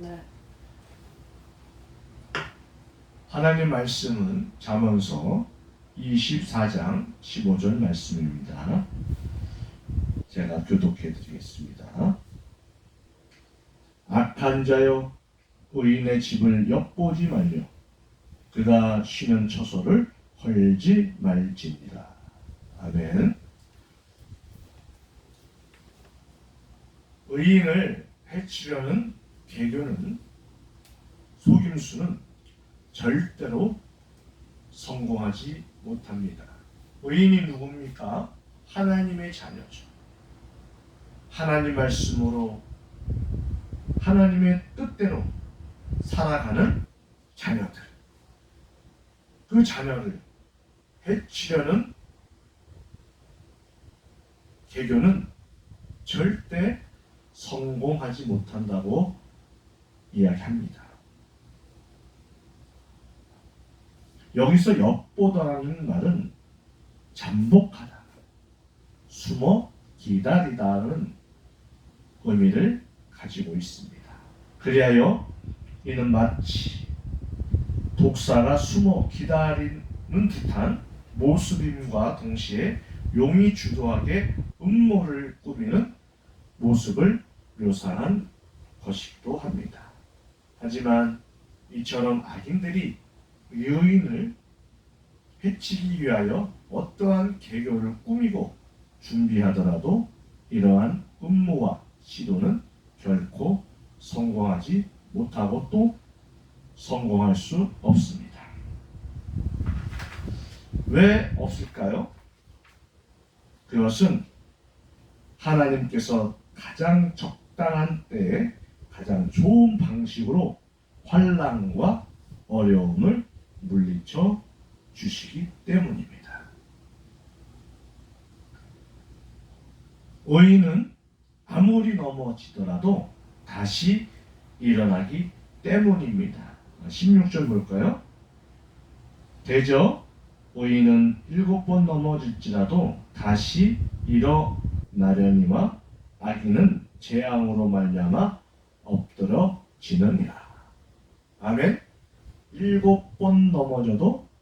네. 하나님 말씀은 잠언서 24장 15절 말씀입니다. 제가 교독해 드리겠습니다. 악한 자여 의인의 집을 엿보지 말며 그가 쉬는 처소를 헐지 말지니라. 아멘. 의인을 해치려는 계교는, 속임수는 절대로 성공하지 못합니다. 의인이 누굽니까? 하나님의 자녀죠. 하나님 말씀으로 하나님의 뜻대로 살아가는 자녀들. 그 자녀를 해치려는 계교는 절대 성공하지 못한다고 이야기합니다. 여기서 엿보다라는 말은 잠복하다, 숨어 기다리다는 의미를 가지고 있습니다. 그리하여 이는 마치 독사가 숨어 기다리는 듯한 모습임과 동시에 용이 주도하게 음모를 꾸미는 모습을 묘사한 것이기도 합니다. 하지만 이처럼 악인들이 의인을 해치기 위하여 어떠한 계교를 꾸미고 준비하더라도 이러한 음모와 시도는 결코 성공하지 못하고 또 성공할 수 없습니다. 왜 없을까요? 그것은 하나님께서 가장 적당한 때에 가장 좋은 방식으로 환난과 어려움을 물리쳐 주시기 때문입니다. 의인은 아무리 넘어지더라도 다시 일어나기 때문입니다. 16절 볼까요? 대저 의인은 7번 넘어질지라도 다시 일어나려니와 악인은 재앙으로 말미암아 엎드러지느니라. 아멘. 7번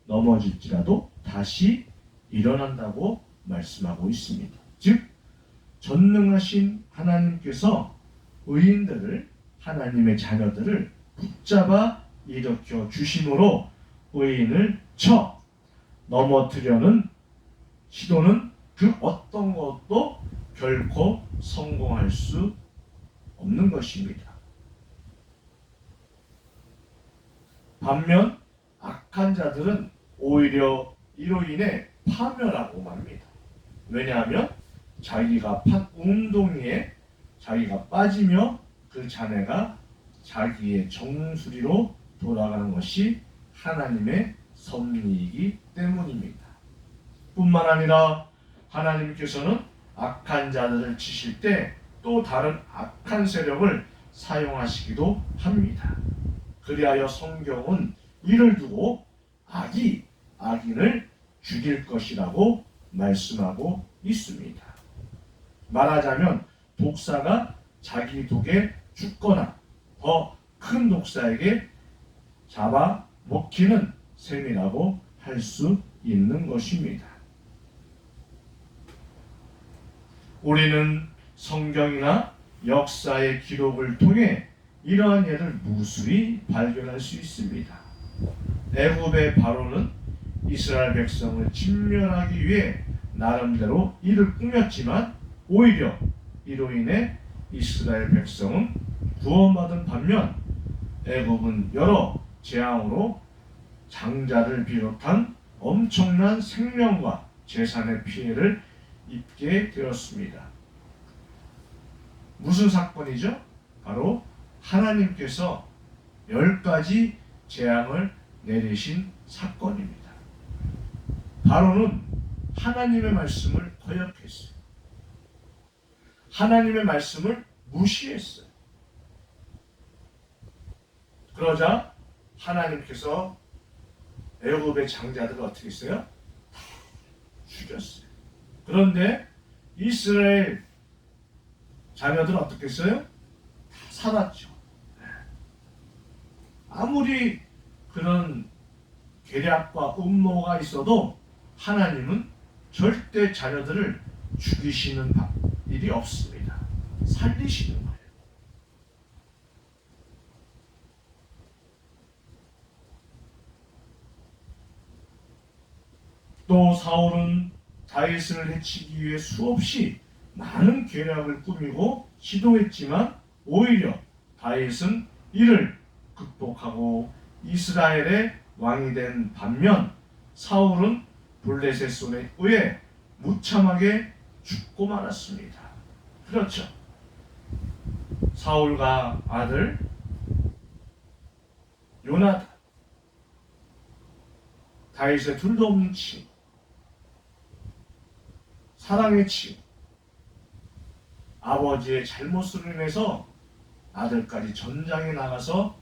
넘어질지라도 다시 일어난다고 말씀하고 있습니다. 즉 전능하신 하나님께서 의인들을, 하나님의 자녀들을 붙잡아 일으켜 주심으로 의인을 쳐 넘어뜨려는 시도는 그 어떤 것도 결코 성공할 수 없는 것입니다. 반면 악한 자들은 오히려 이로 인해 파멸하고 맙니다. 왜냐하면 자기가 판 웅덩이에 자기가 빠지며 그 잔해가 자기의 정수리로 돌아가는 것이 하나님의 섭리이기 때문입니다. 뿐만 아니라 하나님께서는 악한 자들을 치실 때 또 다른 악한 세력을 사용하시기도 합니다. 그리하여 성경은 이를 두고 악이 악인을 죽일 것이라고 말씀하고 있습니다. 말하자면 독사가 자기 독에 죽거나 더 큰 독사에게 잡아먹히는 셈이라고 할 수 있는 것입니다. 우리는 성경이나 역사의 기록을 통해 이러한 예를 무수히 발견할 수 있습니다. 애굽의 바로는 이스라엘 백성을 진멸하기 위해 나름대로 이를 꾸몄지만 오히려 이로 인해 이스라엘 백성은 구원받은 반면 애굽은 여러 재앙으로 장자를 비롯한 엄청난 생명과 재산의 피해를 입게 되었습니다. 무슨 사건이죠? 바로 하나님께서 10가지 재앙을 내리신 사건입니다. 바로는 하나님의 말씀을 거역했어요. 하나님의 말씀을 무시했어요. 그러자 하나님께서 애굽의 장자들을 어떻게 했어요? 다 죽였어요. 그런데 이스라엘 자녀들은 어떻게 했어요? 다 살았죠. 아무리 그런 계략과 음모가 있어도 하나님은 절대 자녀들을 죽이시는 일이 없습니다. 살리시는 거예요. 또 사울은 다윗을 해치기 위해 수없이 많은 계략을 꾸미고 시도했지만 오히려 다윗은 이를 극복하고 이스라엘의 왕이 된 반면 사울은 블레셋 손에 의해 무참하게 죽고 말았습니다. 그렇죠. 사울과 아들 요나단, 다윗의 둘도 없는 친구, 사랑의 친구, 아버지의 잘못으로 인해서 아들까지 전장에 나가서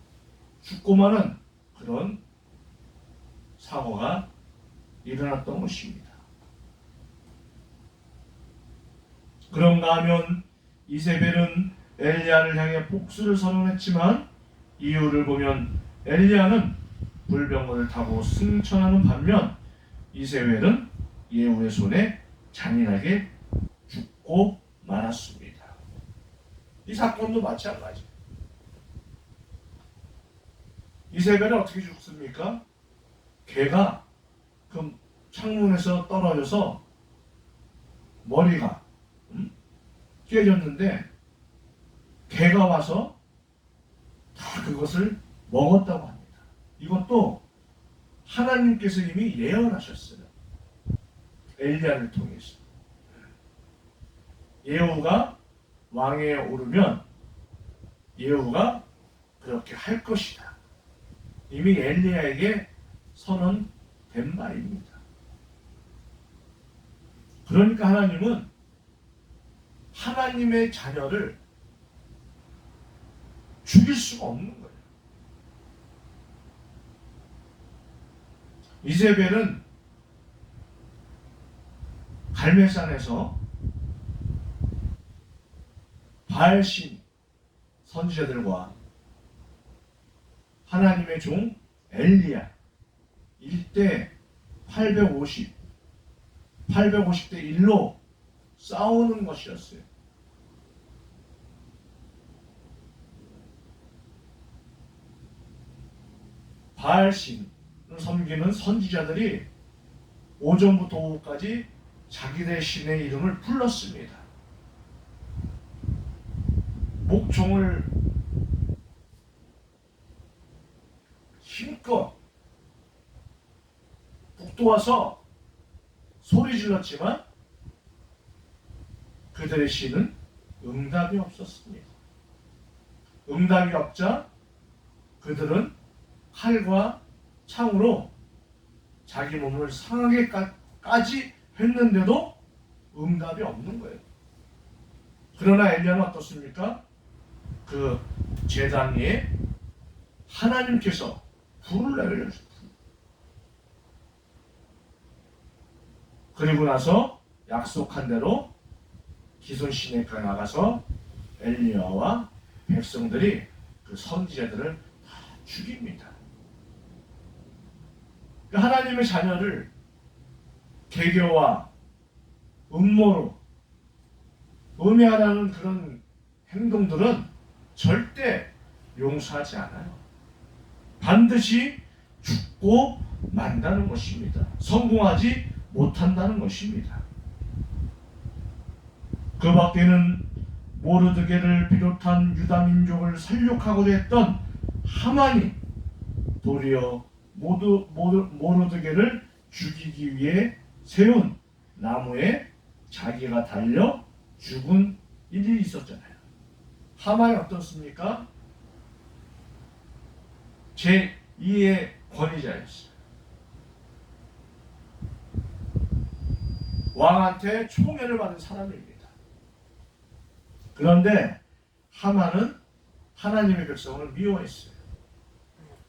죽고 마는 그런 사고가 일어났던 것입니다. 그런가 하면 이세벨은 엘리야를 향해 복수를 선언했지만 이유를 보면 엘리야는 불병거를 타고 승천하는 반면 이세벨은 예후의 손에 잔인하게 죽고 말았습니다. 이 사건도 마찬가지. 이세벨은 어떻게 죽습니까? 개가 그 창문에서 떨어져서 머리가 깨졌는데 개가 와서 다 그것을 먹었다고 합니다. 이것도 하나님께서 이미 예언하셨어요. 엘리야를 통해서. 예후가 왕에 오르면 예후가 그렇게 할 것이다. 이미 엘리야에게 선언된 말입니다. 그러니까 하나님은 하나님의 자녀를 죽일 수가 없는 거예요. 이세벨은 갈멜산에서 바알신 선지자들과 하나님의 종 엘리야 일대 850대 1로 싸우는 것이었어요. 바알신을 섬기는 선지자들이 오전부터 오후까지 자기네 신의 이름을 불렀습니다. 목총을 힘껏 북돋아서 소리 질렀지만 그들의 신은 응답이 없었습니다. 응답이 없자 그들은 칼과 창으로 자기 몸을 상하게까지 했는데도 응답이 없는 거예요. 그러나 엘리야는 어떻습니까? 그 제단 위에 하나님께서 불을 내려주셨어요. 그리고 나서 약속한 대로 기손 시내까지 나가서 엘리야와 백성들이 그 선지자들을 다 죽입니다. 하나님의 자녀를 개교와 음모로 음해하라는 그런 행동들은 절대 용서하지 않아요. 반드시 죽고 만다는 것입니다. 성공하지 못한다는 것입니다. 그 밖에는 모르드게를 비롯한 유다 민족을 살육하고자 했던 하만이 도리어 모르드게를 죽이기 위해 세운 나무에 자기가 달려 죽은 일이 있었잖아요. 하만이 어떻습니까? 제2의 권위자였어요. 왕한테 총애를 받은 사람입니다. 그런데 하만은 하나님의 백성을 미워했어요.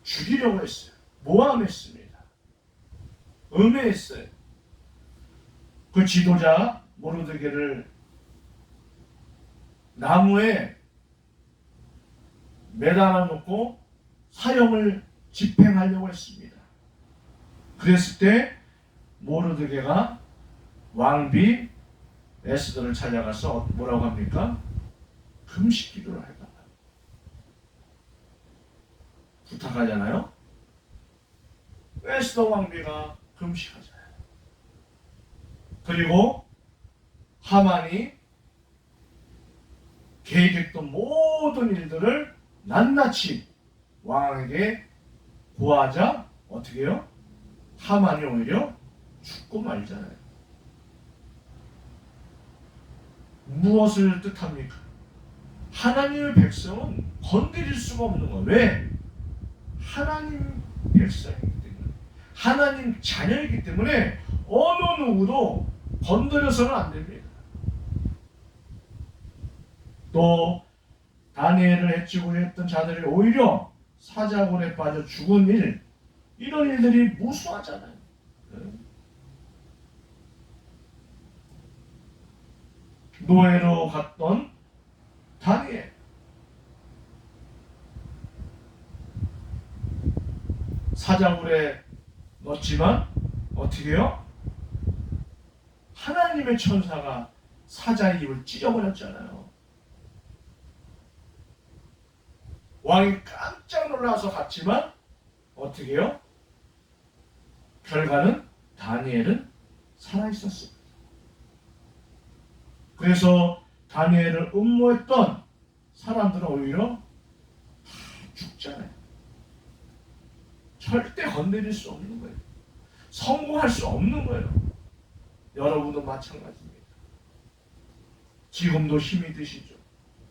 죽이려고 했어요. 모함했습니다. 음해했어요. 그 지도자 모르드게를 나무에 매달아 놓고 사형을 집행하려고 했습니다. 그랬을 때 모르드게가 왕비 에스더를 찾아가서 뭐라고 합니까? 금식 기도를 해달라 부탁하잖아요. 에스더 왕비가 금식하잖아요. 그리고 하만이 계획했던 모든 일들을 낱낱이 왕에게 고하자 어떻게 해요? 하만이 오히려 죽고 말잖아요. 무엇을 뜻합니까? 하나님의 백성은 건드릴 수가 없는 거예요. 왜? 하나님 백성이기 때문에, 하나님 자녀이기 때문에 어느 누구도 건드려서는 안 됩니다. 또 다니엘을 해치고 했던 자들이 오히려 사자굴에 빠져 죽은 일, 이런 일들이 무수하잖아요. 노예로 갔던 다니엘, 사자굴에 넣었지만 어떻게 해요? 하나님의 천사가 사자의 입을 찢어버렸잖아요. 왕이 깜짝 놀라서 갔지만 어떻게 해요? 결과는 다니엘은 살아있었습니다. 그래서 다니엘을 음모했던 사람들은 오히려 다 죽잖아요. 절대 건드릴 수 없는 거예요. 성공할 수 없는 거예요. 여러분도 마찬가지입니다. 지금도 힘이 드시죠.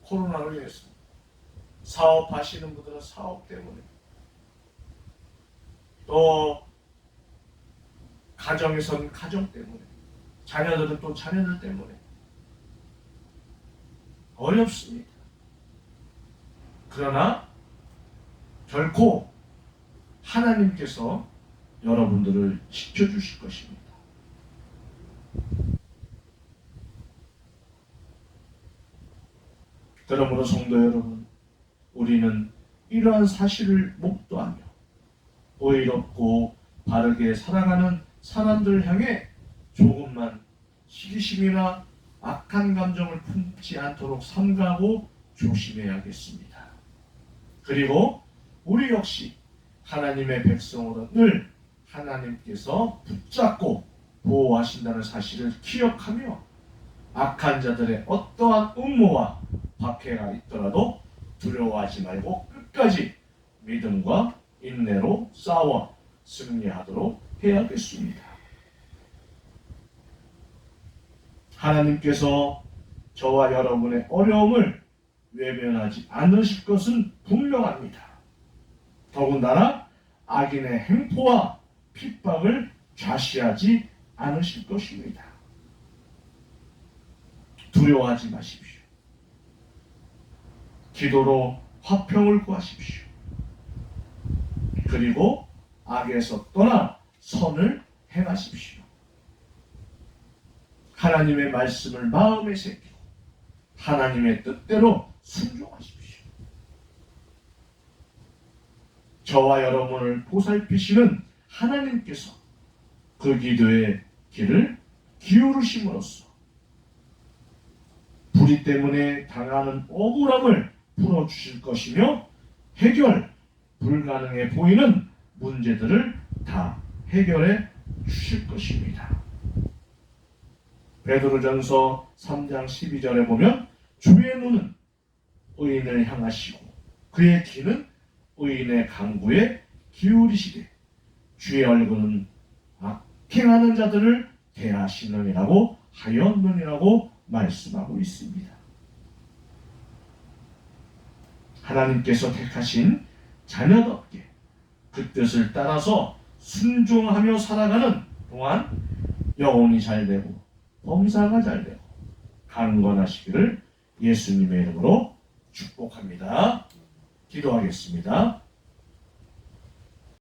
코로나로 인해서 사업하시는 분들은 사업 때문에, 또 가정에서는 가정 때문에, 자녀들은 또 자녀들 때문에 어렵습니다. 그러나 결코 하나님께서 여러분들을 지켜주실 것입니다. 그러므로 성도 여러분, 우리는 이러한 사실을 목도하며 의롭고 바르게 살아가는 사람들을 향해 조금만 시기심이나 악한 감정을 품지 않도록 삼가하고 조심해야겠습니다. 그리고 우리 역시 하나님의 백성으로 늘 하나님께서 붙잡고 보호하신다는 사실을 기억하며 악한 자들의 어떠한 음모와 박해가 있더라도 두려워하지 말고 끝까지 믿음과 인내로 싸워 승리하도록 해야겠습니다. 하나님께서 저와 여러분의 어려움을 외면하지 않으실 것은 분명합니다. 더군다나 악인의 행포와 핍박을 좌시하지 않으실 것입니다. 두려워하지 마십시오. 기도로 화평을 구하십시오. 그리고 악에서 떠나 선을 행하십시오. 하나님의 말씀을 마음에 새기고 하나님의 뜻대로 순종하십시오. 저와 여러분을 보살피시는 하나님께서 그 기도의 길을 기울이심으로써 불의 때문에 당하는 억울함을 풀어주실 것이며 해결 불가능해 보이는 문제들을 다 해결해 주실 것입니다. 베드로전서 3장 12절에 보면 주의 눈은 의인을 향하시고 그의 귀는 의인의 강구에 기울이시되 주의 얼굴은 악행하는 자들을 대하시느니라고 하였느니라고 말씀하고 있습니다. 하나님께서 택하신 자녀답게 그 뜻을 따라서 순종하며 살아가는 동안 영혼이 잘되고 범사가 잘되고 강건하시기를 예수님의 이름으로 축복합니다. 기도하겠습니다.